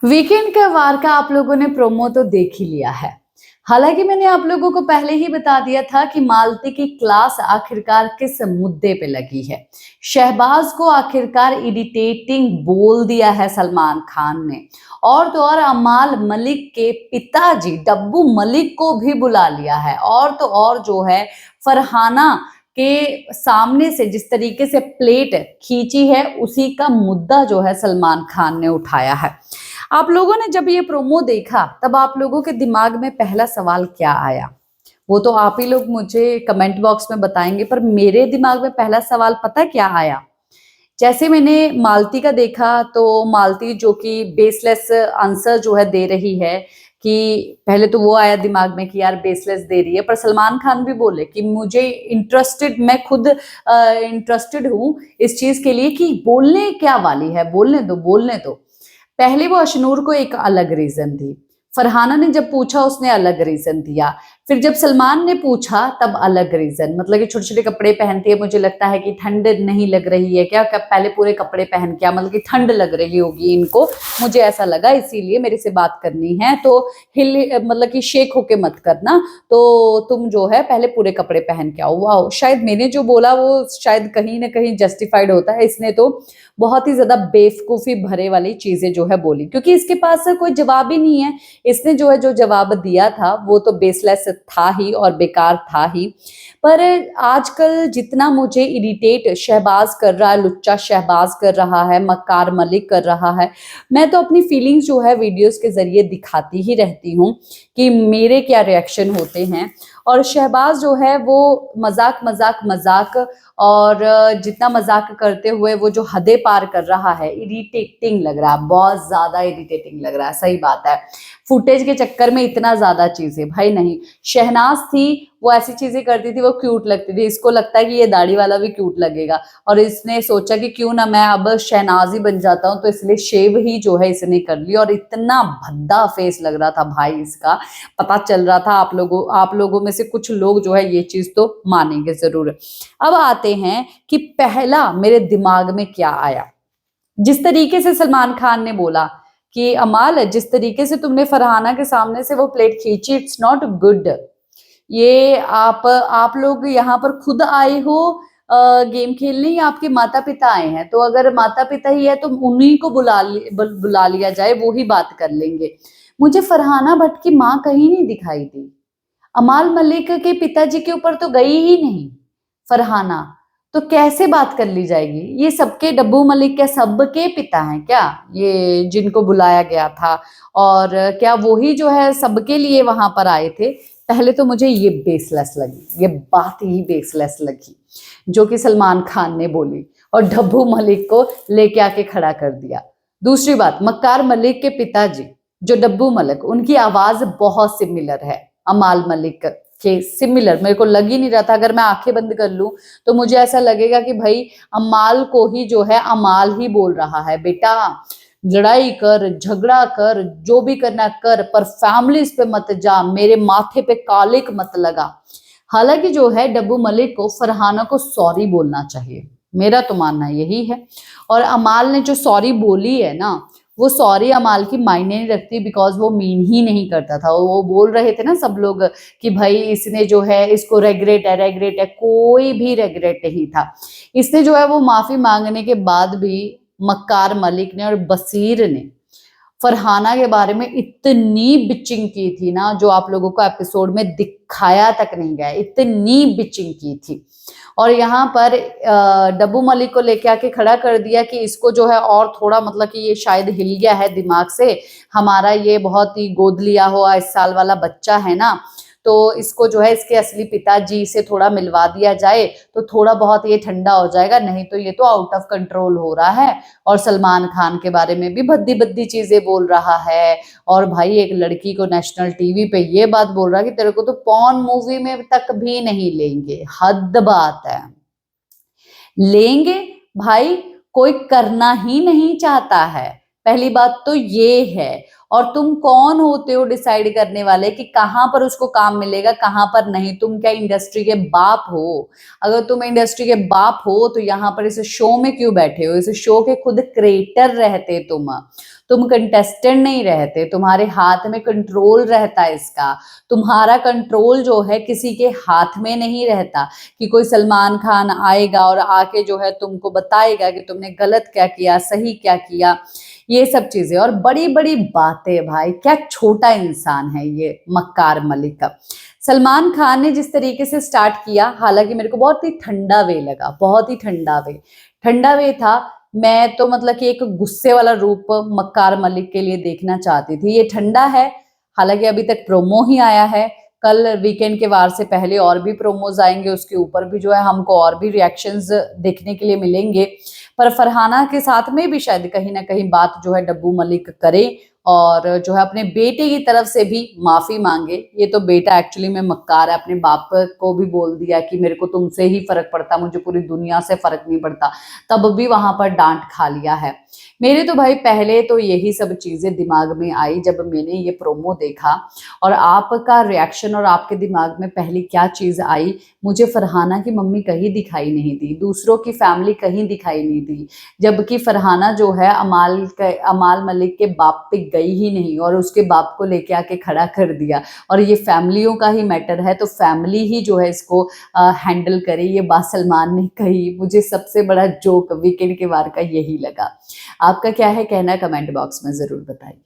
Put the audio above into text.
Weekend का वार का आप लोगों ने प्रोमो तो देख ही लिया है। हालांकि मैंने आप लोगों को पहले ही बता दिया था कि मालती की क्लास आखिरकार किस मुद्दे पे लगी है। शहबाज को आखिरकार इरिटेटिंग बोल दिया है सलमान खान ने। और तो और अमाल मलिक के पिताजी डब्बू मलिक को भी बुला लिया है। और तो और जो है फरहाना के सामने से जिस तरीके से प्लेट खींची है उसी का मुद्दा जो है सलमान खान ने उठाया है। आप लोगों ने जब ये प्रोमो देखा तब आप लोगों के दिमाग में पहला सवाल क्या आया? वो तो आप ही लोग मुझे कमेंट बॉक्स में बताएंगे, पर मेरे दिमाग में पहला सवाल पता क्या आया? जैसे मैंने मालती का देखा तो मालती जो कि बेसलेस आंसर जो है दे रही है कि पहले तो वो आया दिमाग में कि यार बेसलेस दे रही है, पर सलमान खान भी बोले कि मुझे इंटरेस्टेड, मैं खुद इंटरेस्टेड हूँ इस चीज के लिए कि बोलने क्या वाली है, बोलने दो बोलने दो। पहले वो अशनूर को एक अलग रीजन दी, फरहाना ने जब पूछा उसने अलग रीजन दिया, फिर जब सलमान ने पूछा तब अलग रीजन, मतलब कि छोटे छोटे कपड़े पहनती है, मुझे लगता है कि ठंड नहीं लग रही है क्या, पहले पूरे कपड़े पहन के, मतलब कि ठंड लग रही होगी इनको, मुझे ऐसा लगा इसीलिए मेरे से बात करनी है तो हिल, मतलब कि शेक होके मत करना, तो तुम जो है पहले पूरे कपड़े पहन के आओ। वाह, शायद मैंने जो बोला वो शायद कहीं ना कहीं जस्टिफाइड होता है, इसने तो बहुत ही ज्यादा बेवकूफी भरे वाली चीजें जो है बोली, क्योंकि इसके पास कोई जवाब ही नहीं है। इसने जो है जो जवाब दिया था वो तो बेसलेस था ही और बेकार था ही। पर आजकल जितना मुझे इरिटेट शहबाज कर रहा है, लुच्चा शहबाज कर रहा है, मक्कार मलिक कर रहा है, मैं तो अपनी फीलिंग्स जो है वीडियोस के जरिए दिखाती ही रहती हूँ कि मेरे क्या रिएक्शन होते हैं। और शहबाज जो है वो मजाक मजाक मजाक, और जितना मजाक करते हुए वो जो हदें पार कर रहा है, इरिटेटिंग लग रहा है, बहुत ज्यादा इरिटेटिंग लग रहा है, सही बात है। फुटेज के चक्कर में इतना ज्यादा चीजें भाई नहीं। शहनाज थी, वो ऐसी चीजें करती थी, वो क्यूट लगती थी, इसको लगता है कि ये दाढ़ी वाला भी क्यूट लगेगा, और इसने सोचा कि क्यों ना मैं अब शहनाज ही बन जाता हूँ, तो इसलिए शेव ही जो है इसने कर ली, और इतना भद्दा फेस लग रहा था भाई इसका। पता चल रहा था आप लोगों में से कुछ लोग जो है ये चीज तो मानेंगे जरूर। अब आते हैं कि पहला मेरे दिमाग में क्या आया। जिस तरीके से सलमान खान ने बोला कि अमाल, जिस तरीके से तुमने फरहाना के सामने से वो प्लेट खींची, इट्स नॉट गुड। ये आप लोग यहाँ पर खुद आए हो गेम खेलने, या आपके माता पिता आए हैं? तो अगर माता पिता ही है तो उन्हीं को बुला लिया जाए, वो ही बात कर लेंगे। मुझे फरहाना भट्ट की माँ कहीं नहीं दिखाई दी। अमाल मलिक के पिताजी के ऊपर तो गई ही नहीं फरहाना, तो कैसे बात कर ली जाएगी? ये सबके, डब्बू मलिक क्या सबके पिता हैं क्या ये जिनको बुलाया गया था? और क्या वो ही जो है सबके लिए वहां पर आए थे? पहले तो मुझे ये बेसलेस लगी, ये बात ही बेसलेस लगी जो कि सलमान खान ने बोली, और डब्बू मलिक को लेके आके खड़ा कर दिया। दूसरी बात, मक्कार मलिक के पिताजी जो डब्बू मलिक, उनकी आवाज बहुत सिमिलर है अमाल मलिक के, सिमिलर। मेरे को लग ही नहीं रहा था, अगर मैं आंखें बंद कर लूं तो मुझे ऐसा लगेगा कि भाई अमाल को ही जो है अमाल ही बोल रहा है, बेटा लड़ाई कर, झगड़ा कर, जो भी करना कर, पर फैमिलीज पे मत जा, मेरे माथे पे कालिक मत लगा। हालांकि जो है डब्बू मलिक को फरहाना को सॉरी बोलना चाहिए, मेरा तो मानना यही है। और अमाल ने जो सॉरी बोली है ना, वो सॉरी अमाल की मायने नहीं रखती, बिकॉज वो मीन ही नहीं करता था। वो बोल रहे थे ना सब लोग कि भाई इसने जो है, इसको रेग्रेट है, रेग्रेट है, कोई भी रेग्रेट नहीं था। इसने जो है वो माफी मांगने के बाद भी मक्कार मलिक ने और बसीर ने फरहाना के बारे में इतनी बिचिंग की थी ना, जो आप लोगों को एपिसोड में दिखाया तक नहीं गया, इतनी बिचिंग की थी। और यहाँ पर डब्बू मलिक को लेके आके खड़ा कर दिया कि इसको जो है और थोड़ा, मतलब कि ये शायद हिल गया है दिमाग से, हमारा ये बहुत ही गोद लिया हुआ इस साल वाला बच्चा है ना, तो इसको जो है इसके असली पिताजी से थोड़ा मिलवा दिया जाए तो थोड़ा बहुत ये ठंडा हो जाएगा, नहीं तो ये तो आउट ऑफ कंट्रोल हो रहा है। और सलमान खान के बारे में भी भद्दी भद्दी चीजें बोल रहा है, और भाई एक लड़की को नेशनल टीवी पे ये बात बोल रहा है कि तेरे को तो पॉर्न मूवी में तक भी नहीं लेंगे। हद बात है, लेंगे भाई, कोई करना ही नहीं चाहता है। पहली बात तो ये है। और तुम कौन होते हो डिसाइड करने वाले कि कहाँ पर उसको काम मिलेगा, कहाँ पर नहीं? तुम क्या इंडस्ट्री के बाप हो? अगर तुम इंडस्ट्री के बाप हो तो यहाँ पर इस शो में क्यों बैठे हो? इस शो के खुद क्रिएटर रहते तुम कंटेस्टेंट नहीं रहते। तुम्हारे हाथ में कंट्रोल रहता है इसका। तुम्हारा कंट्रोल जो है किसी के हाथ में नहीं रहता कि कोई सलमान खान आएगा और आके जो है तुमको बताएगा कि तुमने गलत क्या किया, सही क्या किया, ये सब चीजें। और बड़ी बड़ी बातें भाई, क्या छोटा इंसान है ये मक्कार मलिक का। सलमान खान ने जिस तरीके से स्टार्ट किया, हालांकि मेरे को बहुत ही ठंडा वे लगा, बहुत ही ठंडा वे था। मैं तो मतलब कि एक गुस्से वाला रूप मक्कार मलिक के लिए देखना चाहती थी। ये ठंडा है, हालांकि अभी तक प्रोमो ही आया है। कल वीकेंड के वार से पहले और भी प्रोमोज आएंगे, उसके ऊपर भी जो है हमको और भी रिएक्शंस देखने के लिए मिलेंगे। पर फरहाना के साथ में भी शायद कहीं ना कहीं बात जो है डब्बू मलिक करे और जो है अपने बेटे की तरफ से भी माफी मांगे। ये तो बेटा एक्चुअली में मक्कार है, अपने बाप को भी बोल दिया कि मेरे को तुमसे ही फर्क पड़ता, मुझे पूरी दुनिया से फर्क नहीं पड़ता, तब भी वहां पर डांट खा लिया है। मेरे तो भाई पहले तो यही सब चीजें दिमाग में आई जब मैंने ये प्रोमो देखा। और आपका रिएक्शन और आपके दिमाग में पहली क्या चीज आई? मुझे फरहाना की मम्मी कहीं दिखाई नहीं दी, दूसरों की फैमिली कहीं दिखाई नहीं दी, जबकि फरहाना जो है अमाल मलिक के बाप पे गई ही नहीं और उसके बाप को लेके आके खड़ा कर दिया। और ये फैमिलियों का ही मैटर है, तो फैमिली ही जो है इसको हैंडल करे, ये बात सलमान ने कही। मुझे सबसे बड़ा जोक वीकेंड के वार का यही लगा। आपका क्या है कहना, कमेंट बॉक्स में जरूर बताइए।